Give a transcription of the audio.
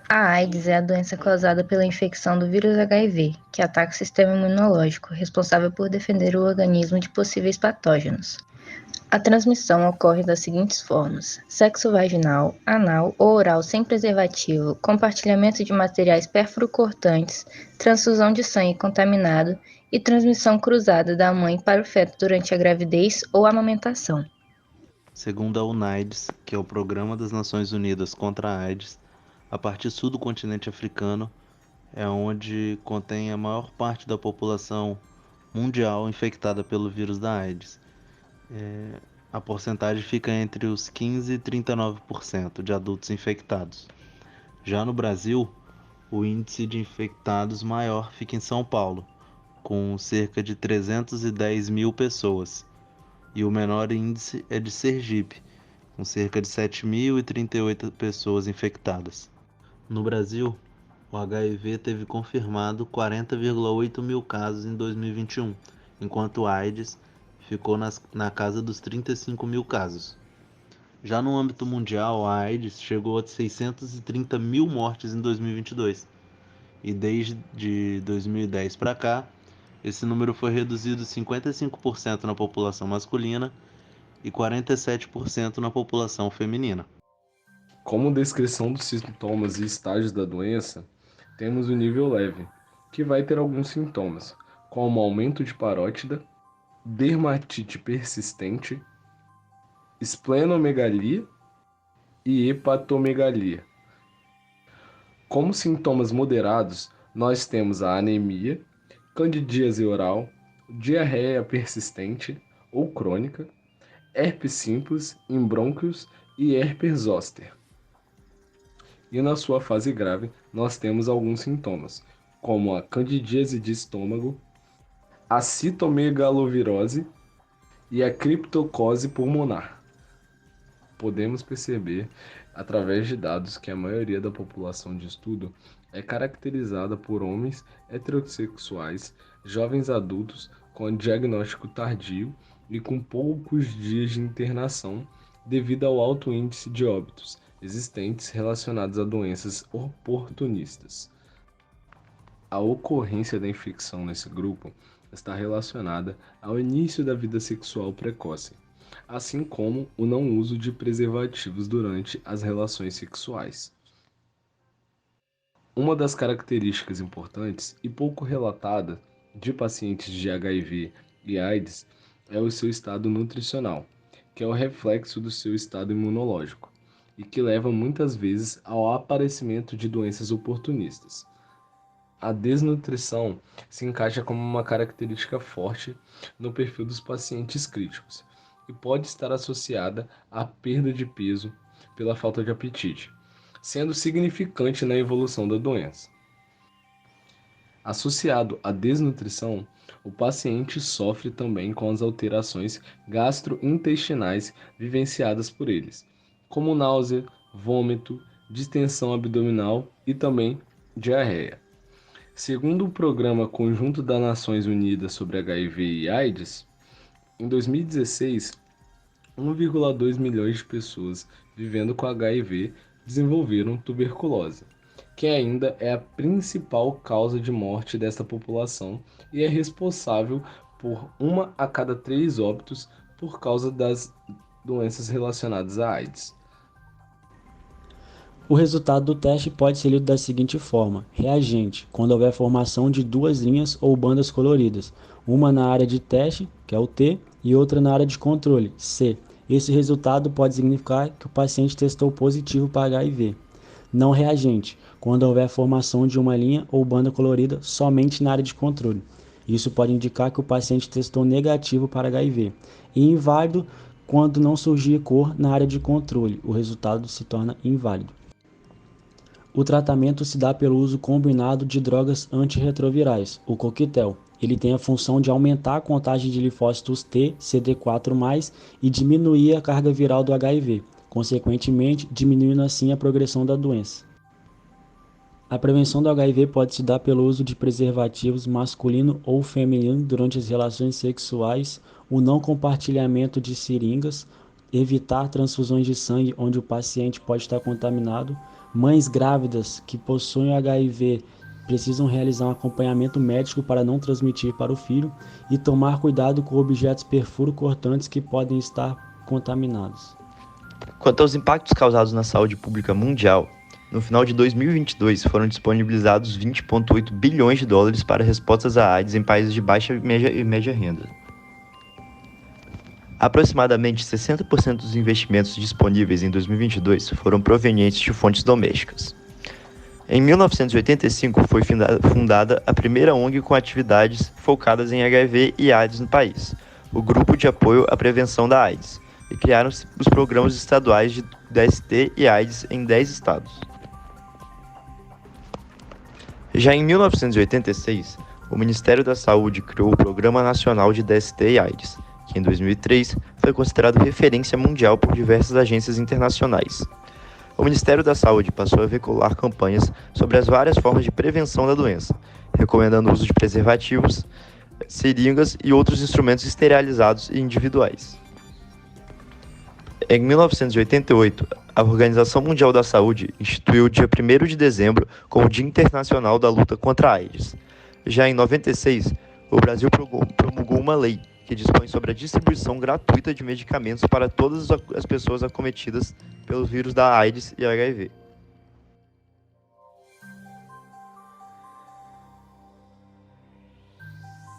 A AIDS é a doença causada pela infecção do vírus HIV, que ataca o sistema imunológico, responsável por defender o organismo de possíveis patógenos. A transmissão ocorre das seguintes formas: sexo vaginal, anal ou oral sem preservativo, compartilhamento de materiais pérfuro-cortantes, transfusão de sangue contaminado e transmissão cruzada da mãe para o feto durante a gravidez ou amamentação. Segundo a UNAIDS, que é o Programa das Nações Unidas contra a AIDS, a parte sul do continente africano é onde contém a maior parte da população mundial infectada pelo vírus da AIDS. A porcentagem fica entre os 15 e 39% de adultos infectados. Já no Brasil, o índice de infectados maior fica em São Paulo, com cerca de 310 mil pessoas, e o menor índice é de Sergipe, com cerca de 7.038 pessoas infectadas. No Brasil, o HIV teve confirmado 40,8 mil casos em 2021, enquanto o AIDS ficou na casa dos 35 mil casos. Já no âmbito mundial, a AIDS chegou a 630 mil mortes em 2022, e desde 2010 para cá, esse número foi reduzido 55% na população masculina e 47% na população feminina. Como descrição dos sintomas e estágios da doença, temos o nível leve, que vai ter alguns sintomas, como aumento de parótida, dermatite persistente, esplenomegalia e hepatomegalia. Como sintomas moderados, nós temos a anemia, candidíase oral, diarreia persistente ou crônica, herpes simples em brônquios e herpes zoster. E na sua fase grave, nós temos alguns sintomas, como a candidíase de estômago, a citomegalovirose e a criptocose pulmonar. Podemos perceber, através de dados, que a maioria da população de estudo é caracterizada por homens heterossexuais, jovens adultos com diagnóstico tardio e com poucos dias de internação devido ao alto índice de óbitos existentes relacionados a doenças oportunistas. A ocorrência da infecção nesse grupo está relacionada ao início da vida sexual precoce, assim como o não uso de preservativos durante as relações sexuais. Uma das características importantes e pouco relatada de pacientes de HIV e AIDS é o seu estado nutricional, que é o reflexo do seu estado imunológico e que leva muitas vezes ao aparecimento de doenças oportunistas. A desnutrição se encaixa como uma característica forte no perfil dos pacientes críticos e pode estar associada à perda de peso pela falta de apetite, sendo significante na evolução da doença. Associado à desnutrição, o paciente sofre também com as alterações gastrointestinais vivenciadas por eles, como náusea, vômito, distensão abdominal e também diarreia. Segundo o Programa Conjunto das Nações Unidas sobre HIV e AIDS, em 2016, 1,2 milhões de pessoas vivendo com HIV desenvolveram tuberculose, que ainda é a principal causa de morte desta população e é responsável por 1 a cada 3 óbitos por causa das doenças relacionadas à AIDS. O resultado do teste pode ser lido da seguinte forma: reagente, quando houver formação de duas linhas ou bandas coloridas, uma na área de teste, que é o T, e outra na área de controle, C. Esse resultado pode significar que o paciente testou positivo para HIV. Não reagente, quando houver formação de uma linha ou banda colorida somente na área de controle. Isso pode indicar que o paciente testou negativo para HIV. E inválido, quando não surgir cor na área de controle, o resultado se torna inválido. O tratamento se dá pelo uso combinado de drogas antirretrovirais, o coquetel. Ele tem a função de aumentar a contagem de linfócitos T, CD4+, e diminuir a carga viral do HIV, consequentemente diminuindo assim a progressão da doença. A prevenção do HIV pode se dar pelo uso de preservativos masculino ou feminino durante as relações sexuais, o não compartilhamento de seringas, evitar transfusões de sangue onde o paciente pode estar contaminado, Mães grávidas que possuem HIV precisam realizar um acompanhamento médico para não transmitir para o filho e tomar cuidado com objetos perfuro-cortantes que podem estar contaminados. Quanto aos impactos causados na saúde pública mundial, no final de 2022 foram disponibilizados 20,8 bilhões de dólares para respostas à AIDS em países de baixa e média renda. Aproximadamente 60% dos investimentos disponíveis em 2022 foram provenientes de fontes domésticas. Em 1985 foi fundada a primeira ONG com atividades focadas em HIV e AIDS no país, o Grupo de Apoio à Prevenção da AIDS, e criaram-se os programas estaduais de DST e AIDS em 10 estados. Já em 1986, o Ministério da Saúde criou o Programa Nacional de DST e AIDS, que em 2003 foi considerado referência mundial por diversas agências internacionais. O Ministério da Saúde passou a veicular campanhas sobre as várias formas de prevenção da doença, recomendando o uso de preservativos, seringas e outros instrumentos esterilizados e individuais. Em 1988, a Organização Mundial da Saúde instituiu o dia 1º de dezembro como Dia Internacional da Luta contra a AIDS. Já em 96, o Brasil promulgou uma lei que dispõe sobre a distribuição gratuita de medicamentos para todas as pessoas acometidas pelo vírus da AIDS e HIV.